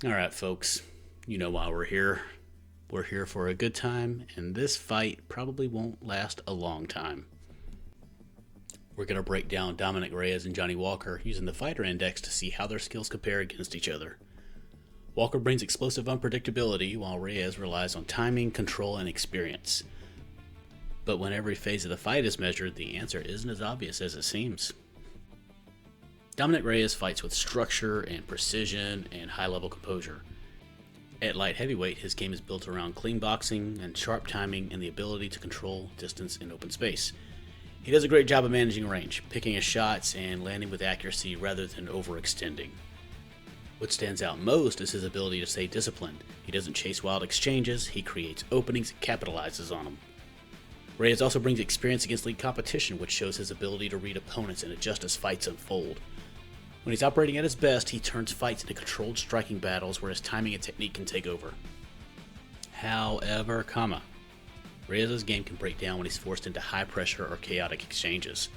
All right, folks, you know why we're here. We're here for a good time, and this fight probably won't last a long time. We're going to break down Dominick Reyes and Johnny Walker using the fighter index to see how their skills compare against each other. Walker brings explosive unpredictability, while Reyes relies on timing, control, and experience. But when every phase of the fight is measured, the answer isn't as obvious as it seems. Dominick Reyes fights with structure and precision and high-level composure. At light heavyweight, his game is built around clean boxing and sharp timing and the ability to control distance in open space. He does a great job of managing range, picking his shots and landing with accuracy rather than overextending. What stands out most is his ability to stay disciplined. He doesn't chase wild exchanges, he creates openings and capitalizes on them. Reyes also brings experience against league competition, which shows his ability to read opponents and adjust as fights unfold. When he's operating at his best, he turns fights into controlled striking battles where his timing and technique can take over. However, Reyes' game can break down when he's forced into high pressure or chaotic exchanges.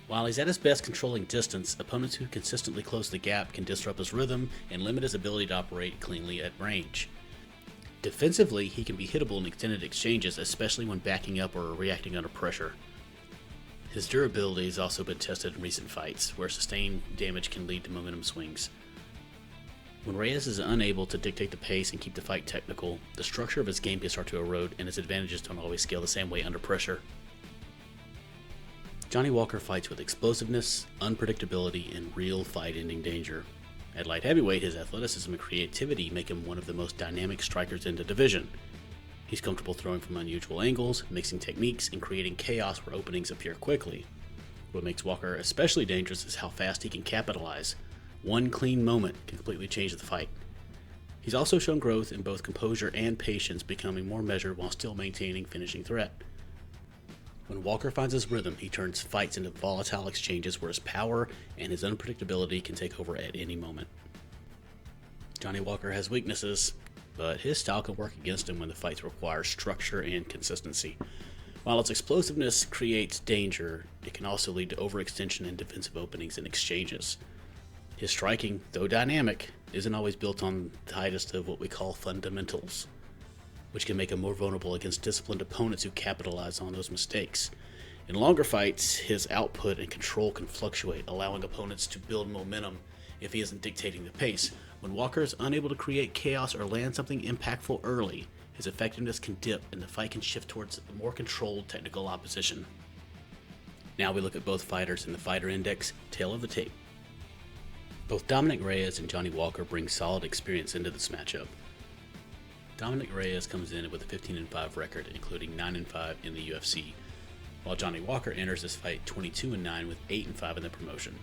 While he's at his best controlling distance, opponents who consistently close the gap can disrupt his rhythm and limit his ability to operate cleanly at range. Defensively, he can be hittable in extended exchanges, especially when backing up or reacting under pressure. His durability has also been tested in recent fights, where sustained damage can lead to momentum swings. When Reyes is unable to dictate the pace and keep the fight technical, the structure of his game can start to erode and his advantages don't always scale the same way under pressure. Johnny Walker fights with explosiveness, unpredictability, and real fight-ending danger. At light heavyweight, his athleticism and creativity make him one of the most dynamic strikers in the division. He's comfortable throwing from unusual angles, mixing techniques, and creating chaos where openings appear quickly. What makes Walker especially dangerous is how fast he can capitalize. One clean moment can completely change the fight. He's also shown growth in both composure and patience, becoming more measured while still maintaining finishing threat. When Walker finds his rhythm, he turns fights into volatile exchanges where his power and his unpredictability can take over at any moment. Johnny Walker has weaknesses, but his style can work against him when the fights require structure and consistency. While its explosiveness creates danger, it can also lead to overextension and defensive openings in exchanges. His striking, though dynamic, isn't always built on the tightest of what we call fundamentals, which can make him more vulnerable against disciplined opponents who capitalize on those mistakes. In longer fights, his output and control can fluctuate, allowing opponents to build momentum if he isn't dictating the pace. When Walker is unable to create chaos or land something impactful early, his effectiveness can dip and the fight can shift towards a more controlled technical opposition. Now we look at both fighters in the fighter index, tail of the tape. Both Dominick Reyes and Johnny Walker bring solid experience into this matchup. Dominick Reyes comes in with a 15-5 record, including 9-5 in the UFC, while Johnny Walker enters this fight 22-9 with 8-5 in the promotion.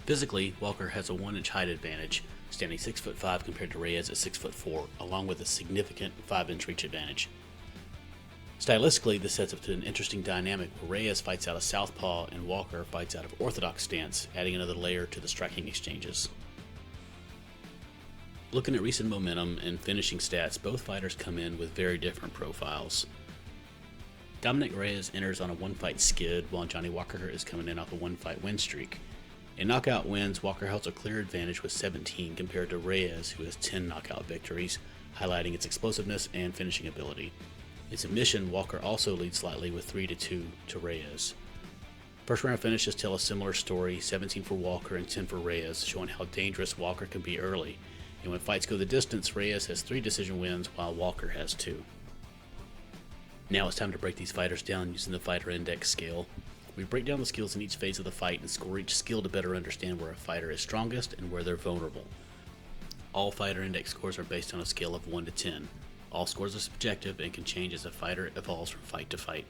Physically, Walker has a 1-inch height advantage, standing 6'5" compared to Reyes at 6'4", along with a significant 5-inch reach advantage. Stylistically, this sets up to an interesting dynamic where Reyes fights out of southpaw and Walker fights out of orthodox stance, adding another layer to the striking exchanges. Looking at recent momentum and finishing stats, both fighters come in with very different profiles. Dominick Reyes enters on a one-fight skid, while Johnny Walker is coming in off a one-fight win streak. In knockout wins, Walker holds a clear advantage with 17 compared to Reyes, who has 10 knockout victories, highlighting its explosiveness and finishing ability. In submission, Walker also leads slightly with 3-2 to Reyes. First round finishes tell a similar story, 17 for Walker and 10 for Reyes, showing how dangerous Walker can be early. And when fights go the distance, Reyes has 3 decision wins while Walker has 2. Now it's time to break these fighters down using the fighter index scale. We break down the skills in each phase of the fight and score each skill to better understand where a fighter is strongest and where they're vulnerable. All fighter index scores are based on a scale of 1 to 10. All scores are subjective and can change as a fighter evolves from fight to fight.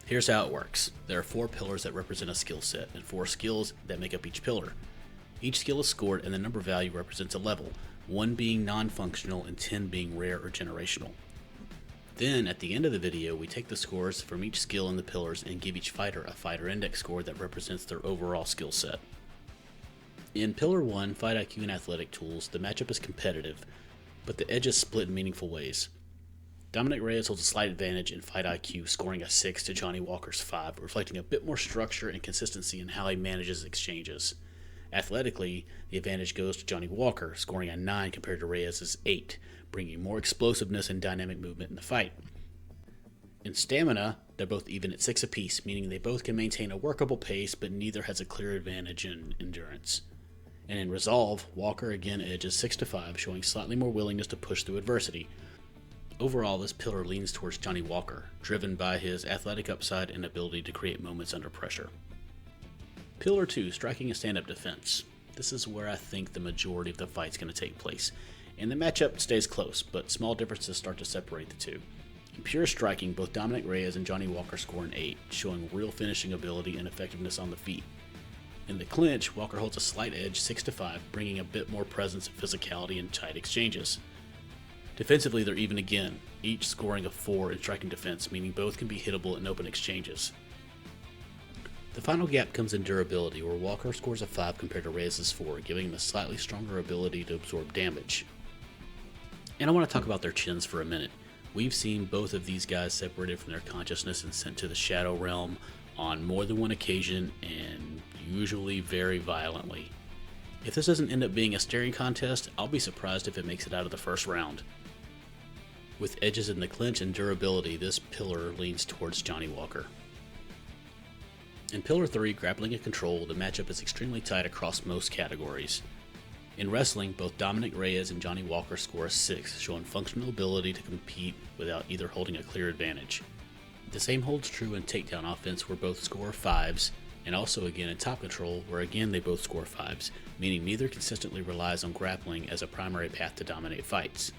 Here's how it works. There are 4 pillars that represent a skill set and 4 skills that make up each pillar. Each skill is scored and the number value represents a level, 1 being non-functional and 10 being rare or generational. Then, at the end of the video, we take the scores from each skill in the pillars and give each fighter a fighter index score that represents their overall skill set. In Pillar 1, Fight IQ and Athletic Tools, the matchup is competitive, but the edges split in meaningful ways. Dominick Reyes holds a slight advantage in Fight IQ, scoring a 6 to Johnny Walker's 5, reflecting a bit more structure and consistency in how he manages exchanges. Athletically, the advantage goes to Johnny Walker, scoring a 9 compared to Reyes' 8, bringing more explosiveness and dynamic movement in the fight. In stamina, they're both even at 6 apiece, meaning they both can maintain a workable pace, but neither has a clear advantage in endurance. And in resolve, Walker again edges 6-5, showing slightly more willingness to push through adversity. Overall, this pillar leans towards Johnny Walker, driven by his athletic upside and ability to create moments under pressure. Pillar 2, striking and stand-up defense. This is where I think the majority of the fight's going to take place, and the matchup stays close, but small differences start to separate the two. In pure striking, both Dominick Reyes and Johnny Walker score an 8, showing real finishing ability and effectiveness on the feet. In the clinch, Walker holds a slight edge 6-5, bringing a bit more presence and physicality in tight exchanges. Defensively, they're even again, each scoring a 4 in striking defense, meaning both can be hittable in open exchanges. The final gap comes in durability, where Walker scores a 5 compared to Reyes' 4, giving him a slightly stronger ability to absorb damage. And I want to talk about their chins for a minute. We've seen both of these guys separated from their consciousness and sent to the shadow realm on more than one occasion, and usually very violently. If this doesn't end up being a staring contest, I'll be surprised if it makes it out of the first round. With edges in the clinch and durability, this pillar leans towards Johnny Walker. In Pillar 3, grappling and control, the matchup is extremely tight across most categories. In wrestling, both Dominick Reyes and Johnny Walker score a 6, showing functional ability to compete without either holding a clear advantage. The same holds true in takedown offense, where both score 5s, and also again in top control, where again they both score 5s, meaning neither consistently relies on grappling as a primary path to dominate fights.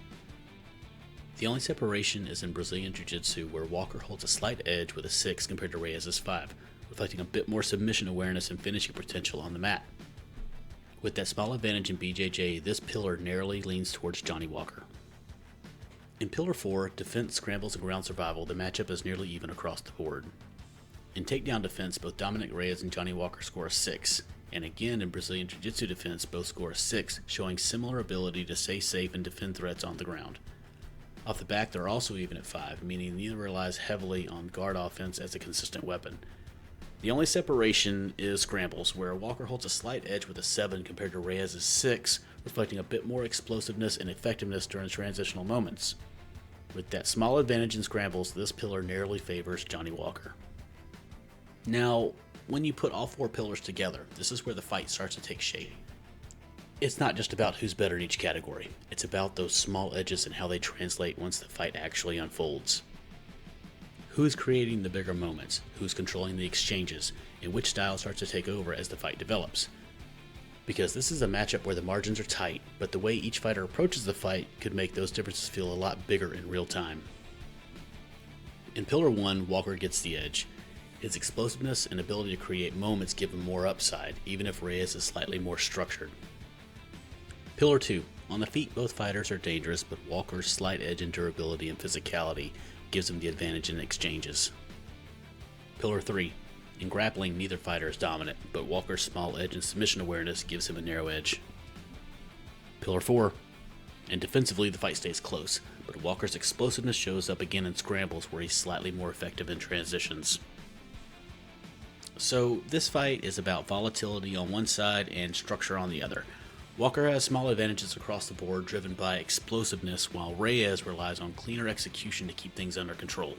The only separation is in Brazilian Jiu-Jitsu, where Walker holds a slight edge with a 6 compared to Reyes' 5, reflecting a bit more submission awareness and finishing potential on the mat. With that small advantage in BJJ, this pillar narrowly leans towards Johnny Walker. In Pillar 4, defense, scrambles, and ground survival, the matchup is nearly even across the board. In takedown defense, both Dominick Reyes and Johnny Walker score a 6, and again in Brazilian Jiu-Jitsu defense, both score a 6, showing similar ability to stay safe and defend threats on the ground. Off the back, they're also even at 5, meaning neither relies heavily on guard offense as a consistent weapon. The only separation is scrambles, where Walker holds a slight edge with a 7 compared to Reyes' 6, reflecting a bit more explosiveness and effectiveness during transitional moments. With that small advantage in scrambles, this pillar narrowly favors Johnny Walker. Now, when you put all 4 pillars together, this is where the fight starts to take shape. It's not just about who's better in each category, it's about those small edges and how they translate once the fight actually unfolds. Who's creating the bigger moments, who's controlling the exchanges, and which style starts to take over as the fight develops. Because this is a matchup where the margins are tight, but the way each fighter approaches the fight could make those differences feel a lot bigger in real time. In Pillar 1, Walker gets the edge. His explosiveness and ability to create moments give him more upside, even if Reyes is slightly more structured. Pillar 2, on the feet both fighters are dangerous, but Walker's slight edge in durability and physicality gives him the advantage in exchanges. Pillar 3. In grappling, neither fighter is dominant, but Walker's small edge and submission awareness gives him a narrow edge. Pillar 4. And defensively, the fight stays close, but Walker's explosiveness shows up again in scrambles, where he's slightly more effective in transitions. So this fight is about volatility on one side and structure on the other. Walker has small advantages across the board driven by explosiveness, while Reyes relies on cleaner execution to keep things under control.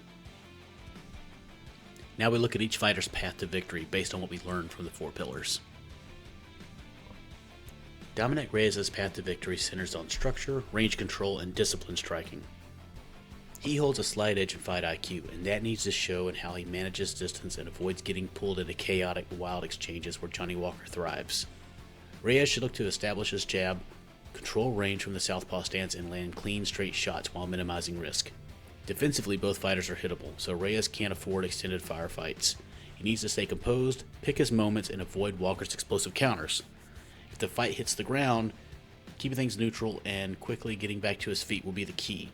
Now we look at each fighter's path to victory based on what we learned from the 4 pillars. Dominick Reyes' path to victory centers on structure, range control, and disciplined striking. He holds a slight edge in fight IQ, and that needs to show in how he manages distance and avoids getting pulled into chaotic, wild exchanges where Johnny Walker thrives. Reyes should look to establish his jab, control range from the southpaw stance, and land clean, straight shots while minimizing risk. Defensively, both fighters are hittable, so Reyes can't afford extended firefights. He needs to stay composed, pick his moments, and avoid Walker's explosive counters. If the fight hits the ground, keeping things neutral and quickly getting back to his feet will be the key.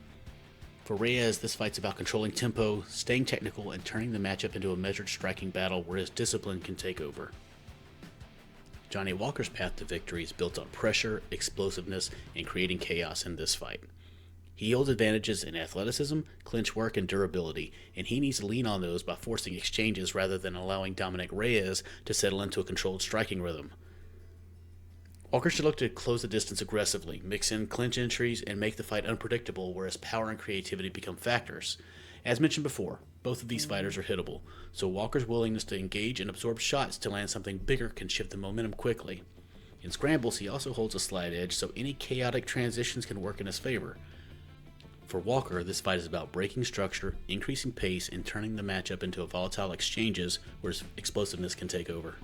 For Reyes, this fight's about controlling tempo, staying technical, and turning the matchup into a measured striking battle where his discipline can take over. Johnny Walker's path to victory is built on pressure, explosiveness, and creating chaos in this fight. He holds advantages in athleticism, clinch work, and durability, and he needs to lean on those by forcing exchanges rather than allowing Dominick Reyes to settle into a controlled striking rhythm. Walker should look to close the distance aggressively, mix in clinch entries, and make the fight unpredictable, whereas power and creativity become factors. As mentioned before, both of these fighters are hittable, so Walker's willingness to engage and absorb shots to land something bigger can shift the momentum quickly. In scrambles, he also holds a slight edge, so any chaotic transitions can work in his favor. For Walker, this fight is about breaking structure, increasing pace, and turning the matchup into a volatile exchanges where his explosiveness can take over.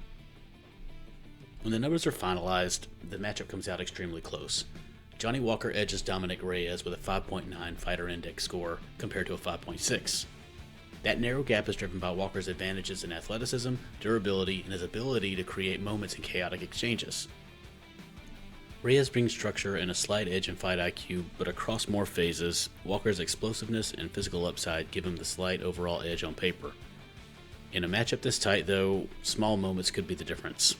When the numbers are finalized, the matchup comes out extremely close. Johnny Walker edges Dominick Reyes with a 5.9 fighter index score compared to a 5.6. That narrow gap is driven by Walker's advantages in athleticism, durability, and his ability to create moments in chaotic exchanges. Reyes brings structure and a slight edge in fight IQ, but across more phases, Walker's explosiveness and physical upside give him the slight overall edge on paper. In a matchup this tight, though, small moments could be the difference.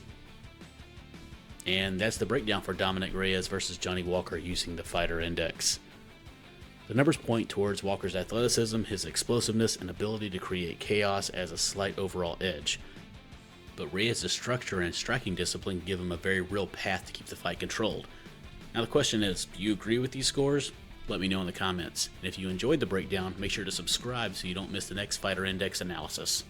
And that's the breakdown for Dominick Reyes versus Johnny Walker using the fighter index. The numbers point towards Walker's athleticism, his explosiveness, and ability to create chaos as a slight overall edge. But Reyes' structure and striking discipline give him a very real path to keep the fight controlled. Now the question is, do you agree with these scores? Let me know in the comments. And if you enjoyed the breakdown, make sure to subscribe so you don't miss the next fighter index analysis.